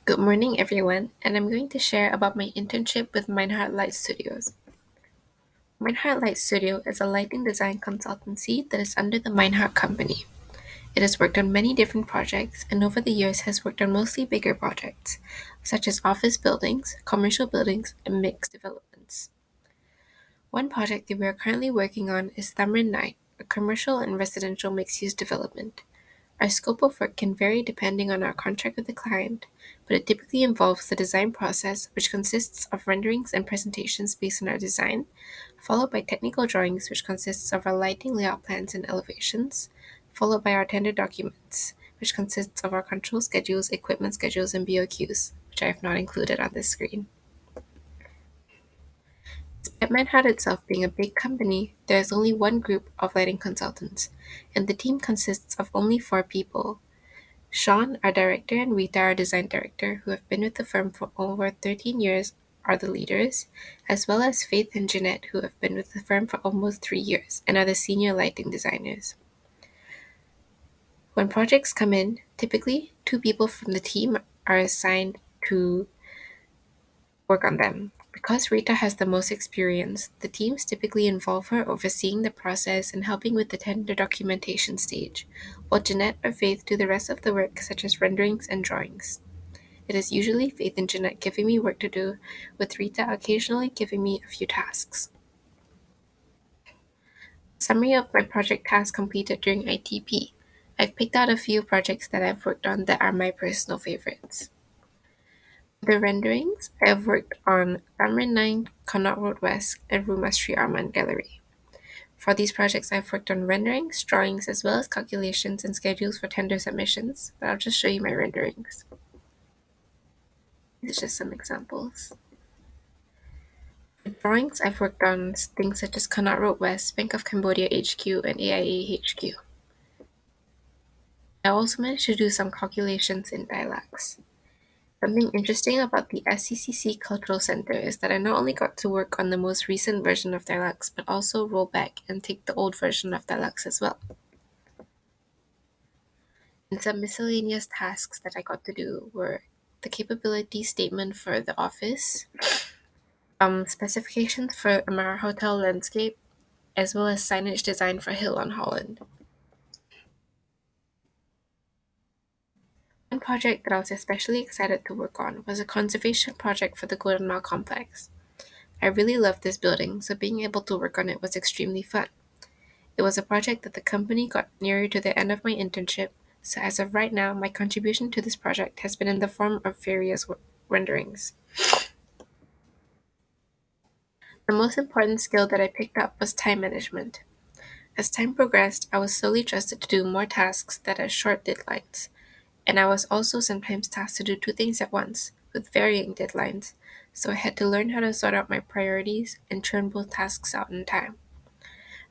Good morning, everyone, and I'm going to share about my internship with Meinhardt Light Studios. Meinhardt Light Studio is a lighting design consultancy that is under the Meinhardt Company. It has worked on many different projects and over the years has worked on mostly bigger projects, such as office buildings, commercial buildings, and mixed developments. One project that we are currently working on is Thumrin 9, a commercial and residential mixed-use development. Our scope of work can vary depending on our contract with the client, but it typically involves the design process, which consists of renderings and presentations based on our design, followed by technical drawings, which consists of our lighting layout plans and elevations, followed by our tender documents, which consists of our control schedules, equipment schedules, and BOQs, which I have not included on this screen. At Manhattan itself being a big company, there is only one group of lighting consultants, and the team consists of only 4 people. Sean, our director, and Rita, our design director, who have been with the firm for over 13 years, are the leaders, as well as Faith and Jeanette, who have been with the firm for almost 3 years and are the senior lighting designers. When projects come in, typically 2 people from the team are assigned to work on them. Because Rita has the most experience, the teams typically involve her overseeing the process and helping with the tender documentation stage, while Jeanette or Faith do the rest of the work, such as renderings and drawings. It is usually Faith and Jeanette giving me work to do, with Rita occasionally giving me a few tasks. Summary of my project tasks completed during ITP. I've picked out a few projects that I've worked on that are my personal favorites. The renderings, I have worked on Amarin 9, Connaught Road West, and Rumah Sri Arman Gallery. For these projects, I've worked on renderings, drawings, as well as calculations and schedules for tender submissions, but I'll just show you my renderings. These are just some examples. For drawings, I've worked on things such as Connaught Road West, Bank of Cambodia HQ, and AIA HQ. I also managed to do some calculations in dialects. Something interesting about the SCCC Cultural Center is that I not only got to work on the most recent version of Dialects, but also roll back and take the old version of Dialects as well. And some miscellaneous tasks that I got to do were the capability statement for the office, specifications for Amara Hotel landscape, as well as signage design for Hill on Holland. One project that I was especially excited to work on was a conservation project for the Golden Mile complex. I really loved this building, so being able to work on it was extremely fun. It was a project that the company got nearer to the end of my internship, so as of right now, my contribution to this project has been in the form of various renderings. The most important skill that I picked up was time management. As time progressed, I was slowly trusted to do more tasks that had short deadlines, and I was also sometimes tasked to do 2 things at once, with varying deadlines, so I had to learn how to sort out my priorities and churn both tasks out in time.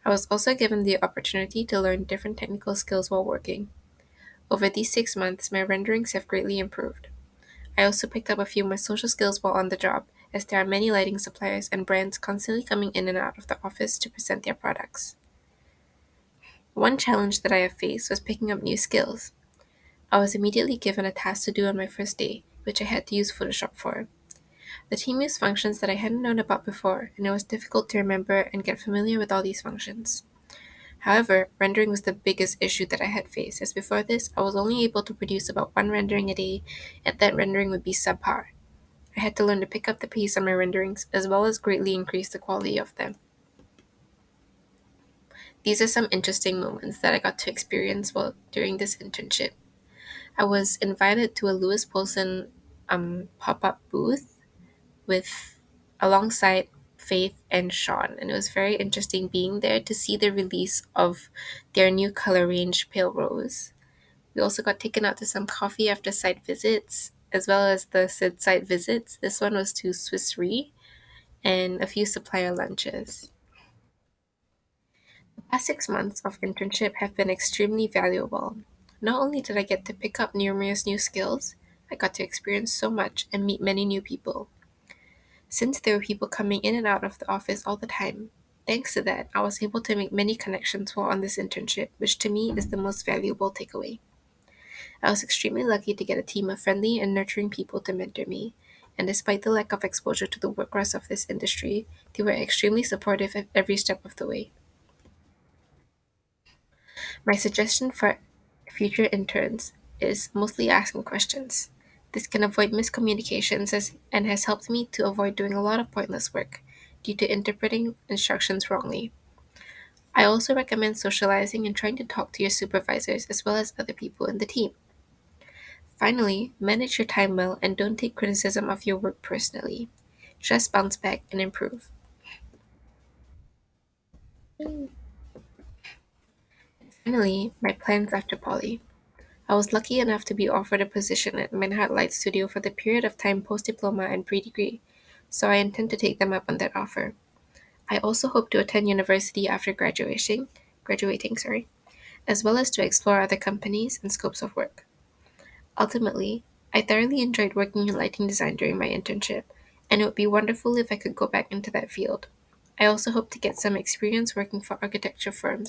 I was also given the opportunity to learn different technical skills while working. Over these 6 months, my renderings have greatly improved. I also picked up a few more social skills while on the job, as there are many lighting suppliers and brands constantly coming in and out of the office to present their products. One challenge that I have faced was picking up new skills. I was immediately given a task to do on my first day, which I had to use Photoshop for. The team used functions that I hadn't known about before, and it was difficult to remember and get familiar with all these functions. However, rendering was the biggest issue that I had faced, as before this, I was only able to produce about 1 rendering a day, and that rendering would be subpar. I had to learn to pick up the pace on my renderings, as well as greatly increase the quality of them. These are some interesting moments that I got to experience while during this internship. I was invited to a Lewis Polson pop-up booth with alongside Faith and Sean, and it was very interesting being there to see the release of their new color range, Pale Rose. We also got taken out to some coffee after site visits, as well as the said site visits. This one was to Swiss Re and a few supplier lunches. The past 6 months of internship have been extremely valuable. Not only did I get to pick up numerous new skills, I got to experience so much and meet many new people. Since there were people coming in and out of the office all the time, thanks to that, I was able to make many connections while on this internship, which to me is the most valuable takeaway. I was extremely lucky to get a team of friendly and nurturing people to mentor me, and despite the lack of exposure to the work rest of this industry, they were extremely supportive at every step of the way. My suggestion for future interns is mostly asking questions. This can avoid miscommunications and has helped me to avoid doing a lot of pointless work due to interpreting instructions wrongly. I also recommend socializing and trying to talk to your supervisors as well as other people in the team. Finally, manage your time well and don't take criticism of your work personally. Just bounce back and improve. Finally, my plans after poly. I was lucky enough to be offered a position at Manhattan Light Studio for the period of time post diploma and pre degree, so I intend to take them up on that offer. I also hope to attend university after graduating, as well as to explore other companies and scopes of work. Ultimately, I thoroughly enjoyed working in lighting design during my internship, and it would be wonderful if I could go back into that field. I also hope to get some experience working for architecture firms